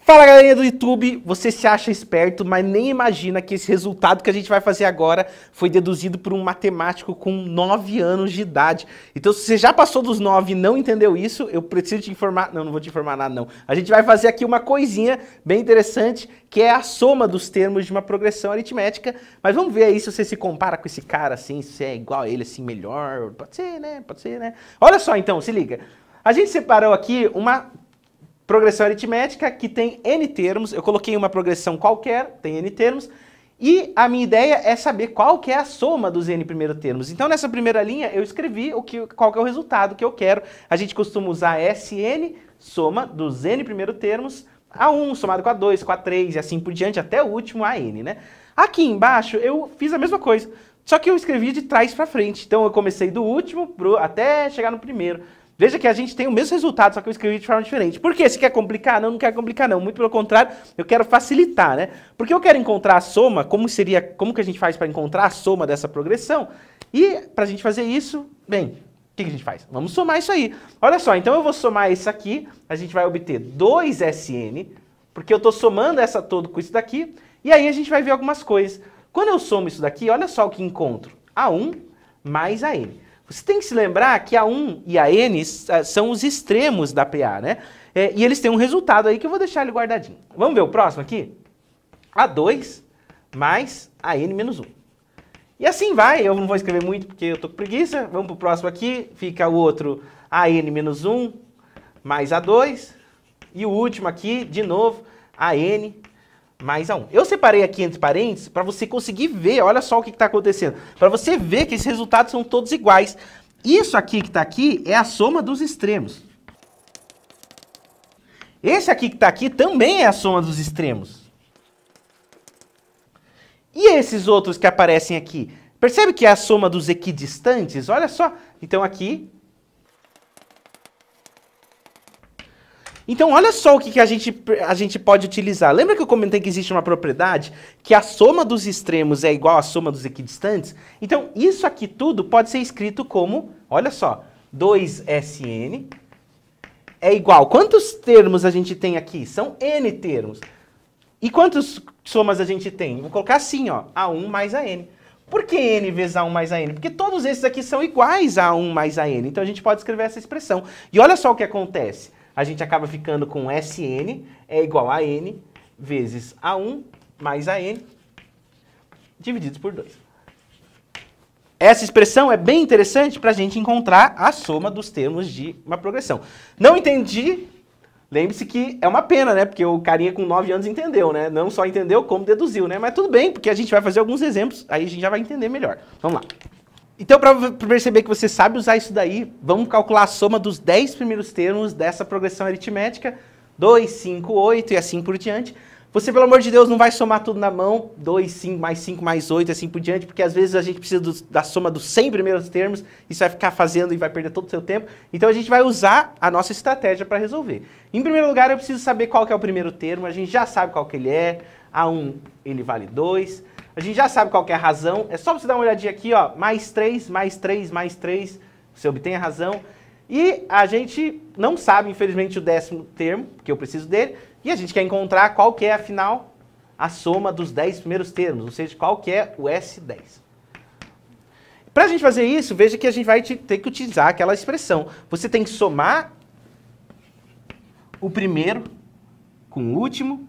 Fala galerinha do YouTube, você se acha esperto, mas nem imagina que esse resultado que a gente vai fazer agora foi deduzido por um matemático com 9 anos de idade. Então se você já passou dos 9 e não entendeu isso, eu preciso te informar, não vou te informar nada não. A gente vai fazer aqui uma coisinha bem interessante, que é a soma dos termos de uma progressão aritmética, mas vamos ver aí se você se compara com esse cara assim, se é igual a ele assim, melhor, pode ser né? Olha só então, se liga, a gente separou aqui uma progressão aritmética que tem n termos, eu coloquei uma progressão qualquer, tem n termos, e a minha ideia é saber qual que é a soma dos n primeiros termos. Então nessa primeira linha eu escrevi qual que é o resultado que eu quero. A gente costuma usar Sn, soma dos n primeiros termos, A1 somado com A2, com A3 e assim por diante, até o último An, né? Aqui embaixo eu fiz a mesma coisa, só que eu escrevi de trás para frente. Então eu comecei do último até chegar no primeiro. Veja que a gente tem o mesmo resultado, só que eu escrevi de forma diferente. Por quê? Você quer complicar? Não, não quero complicar não. Muito pelo contrário, eu quero facilitar, né? Porque eu quero encontrar a soma, como que a gente faz para encontrar a soma dessa progressão? E para a gente fazer isso, bem, o que a gente faz? Vamos somar isso aí. Olha só, então eu vou somar isso aqui, a gente vai obter 2Sn, porque eu estou somando essa todo com isso daqui, e aí a gente vai ver algumas coisas. Quando eu somo isso daqui, olha só o que encontro. A1 mais An. Você tem que se lembrar que A1 e An são os extremos da PA, né? E eles têm um resultado aí que eu vou deixar ele guardadinho. Vamos ver o próximo aqui? A2 mais An menos 1. E assim vai, eu não vou escrever muito porque eu tô com preguiça. Vamos pro próximo aqui, fica o outro An menos 1 mais A2. E o último aqui, de novo, An mais A1. Eu separei aqui entre parênteses para você conseguir ver, olha só o que está acontecendo. Para você ver que esses resultados são todos iguais. Isso aqui que está aqui é a soma dos extremos. Esse aqui que está aqui também é a soma dos extremos. E esses outros que aparecem aqui? Percebe que é a soma dos equidistantes? Olha só. Então aqui... Então, olha só o que a gente pode utilizar. Lembra que eu comentei que existe uma propriedade que a soma dos extremos é igual à soma dos equidistantes? Então, isso aqui tudo pode ser escrito como, olha só, 2Sn é igual... Quantos termos a gente tem aqui? São n termos. E quantas somas a gente tem? Vou colocar assim, ó, A1 mais An. Por que n vezes A1 mais An? Porque todos esses aqui são iguais a A1 mais An. Então, a gente pode escrever essa expressão. E olha só o que acontece. A gente acaba ficando com Sn é igual a n vezes A1 mais An divididos por 2. Essa expressão é bem interessante para a gente encontrar a soma dos termos de uma progressão. Não entendi? Lembre-se que é uma pena, né? Porque o carinha com 9 anos entendeu, né? Não só entendeu, como deduziu, né? Mas tudo bem, porque a gente vai fazer alguns exemplos, aí a gente já vai entender melhor. Vamos lá. Então, para perceber que você sabe usar isso daí, vamos calcular a soma dos 10 primeiros termos dessa progressão aritmética, 2, 5, 8 e assim por diante. Você, pelo amor de Deus, não vai somar tudo na mão, 2, 5 mais 8 e assim por diante, porque às vezes a gente precisa da soma dos 100 primeiros termos, e você vai ficar fazendo e vai perder todo o seu tempo. Então a gente vai usar a nossa estratégia para resolver. Em primeiro lugar, eu preciso saber qual que é o primeiro termo, a gente já sabe qual que ele é, A1 ele vale 2, a gente já sabe qual que é a razão, é só você dar uma olhadinha aqui, ó, mais 3, mais 3, mais 3, você obtém a razão. E a gente não sabe, infelizmente, o 10º termo, que eu preciso dele, e a gente quer encontrar qual que é, afinal, a soma dos 10 primeiros termos, ou seja, qual que é o S10. Para a gente fazer isso, veja que a gente vai ter que utilizar aquela expressão. Você tem que somar o primeiro com o último,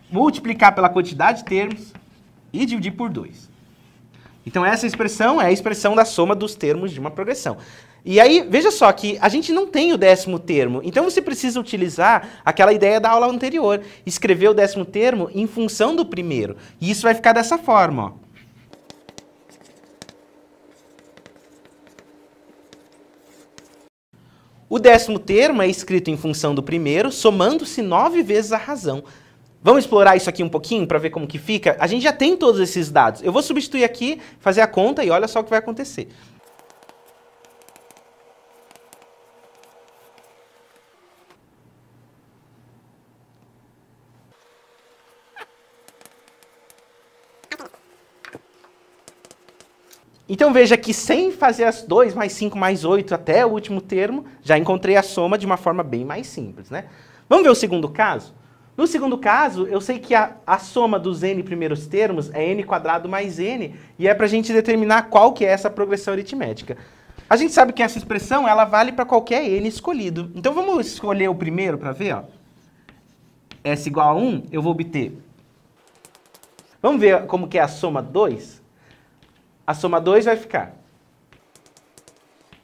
multiplicar pela quantidade de termos e dividir por 2. Então essa expressão é a expressão da soma dos termos de uma progressão. E aí, veja só que a gente não tem o 10º termo, então você precisa utilizar aquela ideia da aula anterior, escrever o 10º termo em função do primeiro. E isso vai ficar dessa forma, ó. O 10º termo é escrito em função do primeiro, somando-se 9 vezes a razão. Vamos explorar isso aqui um pouquinho para ver como que fica? A gente já tem todos esses dados. Eu vou substituir aqui, fazer a conta e olha só o que vai acontecer. Então veja que sem fazer as 2 mais 5 mais 8 até o último termo, já encontrei a soma de uma forma bem mais simples, né? Vamos ver o segundo caso? No segundo caso, eu sei que a soma dos n primeiros termos é n² mais n, e é para a gente determinar qual que é essa progressão aritmética. A gente sabe que essa expressão ela vale para qualquer n escolhido. Então vamos escolher o primeiro para ver, ó. S igual a 1, eu vou obter. Vamos ver como que é a soma 2? A soma 2 vai ficar.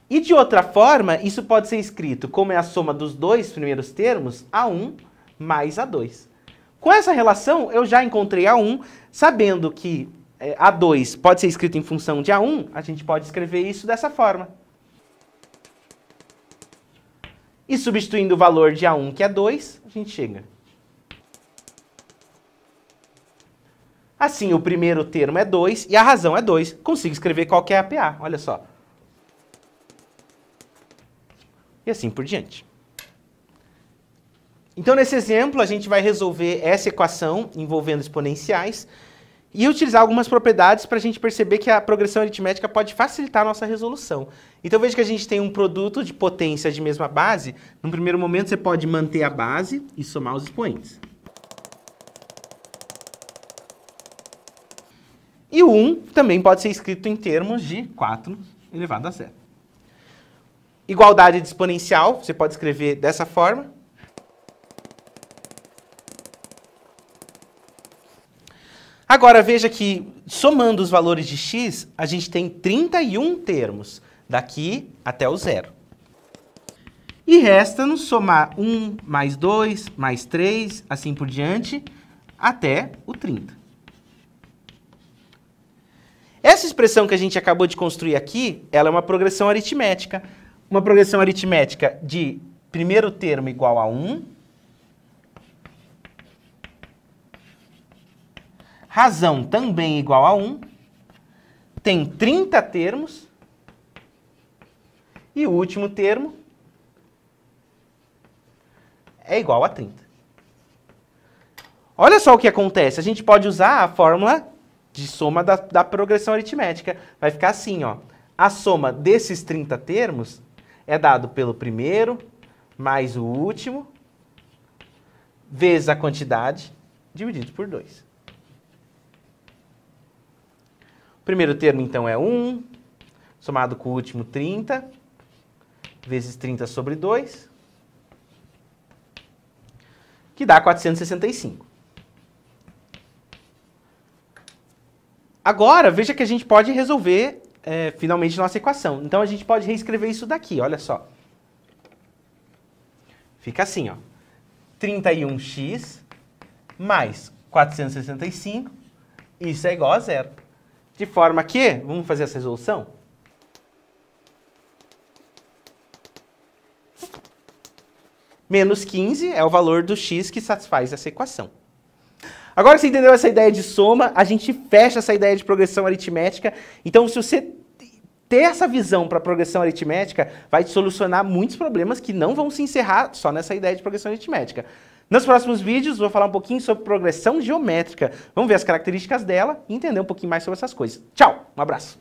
E de outra forma, isso pode ser escrito como é a soma dos 2 primeiros termos, A1 mais A2. Com essa relação, eu já encontrei A1, sabendo que A2 pode ser escrito em função de A1, a gente pode escrever isso dessa forma. E substituindo o valor de A1, que é 2, a gente chega. Assim, o primeiro termo é 2 e a razão é 2. Consigo escrever qual que é a PA, olha só. E assim por diante. Então, nesse exemplo, a gente vai resolver essa equação envolvendo exponenciais e utilizar algumas propriedades para a gente perceber que a progressão aritmética pode facilitar a nossa resolução. Então, veja que a gente tem um produto de potências de mesma base. No primeiro momento, você pode manter a base e somar os expoentes. E o 1 também pode ser escrito em termos de 4 elevado a 0. Igualdade de exponencial, você pode escrever dessa forma. Agora, veja que, somando os valores de x, a gente tem 31 termos, daqui até o 0. E resta-nos somar 1 mais 2, mais 3, assim por diante, até o 30. Essa expressão que a gente acabou de construir aqui, ela é uma progressão aritmética. Uma progressão aritmética de primeiro termo igual a 1, razão também igual a 1, tem 30 termos, e o último termo é igual a 30. Olha só o que acontece, a gente pode usar a fórmula de soma da progressão aritmética. Vai ficar assim, ó. A soma desses 30 termos é dado pelo primeiro mais o último vezes a quantidade dividido por 2. O primeiro termo, então, é 1, somado com o último 30, vezes 30 sobre 2, que dá 465. Agora, veja que a gente pode resolver finalmente nossa equação. Então, a gente pode reescrever isso daqui, olha só. Fica assim, ó. 31x mais 465, isso é igual a 0. De forma que, vamos fazer essa resolução? Menos 15 é o valor do x que satisfaz essa equação. Agora que você entendeu essa ideia de soma, a gente fecha essa ideia de progressão aritmética. Então, se você ter essa visão para a progressão aritmética, vai te solucionar muitos problemas que não vão se encerrar só nessa ideia de progressão aritmética. Nos próximos vídeos, vou falar um pouquinho sobre progressão geométrica. Vamos ver as características dela e entender um pouquinho mais sobre essas coisas. Tchau, um abraço.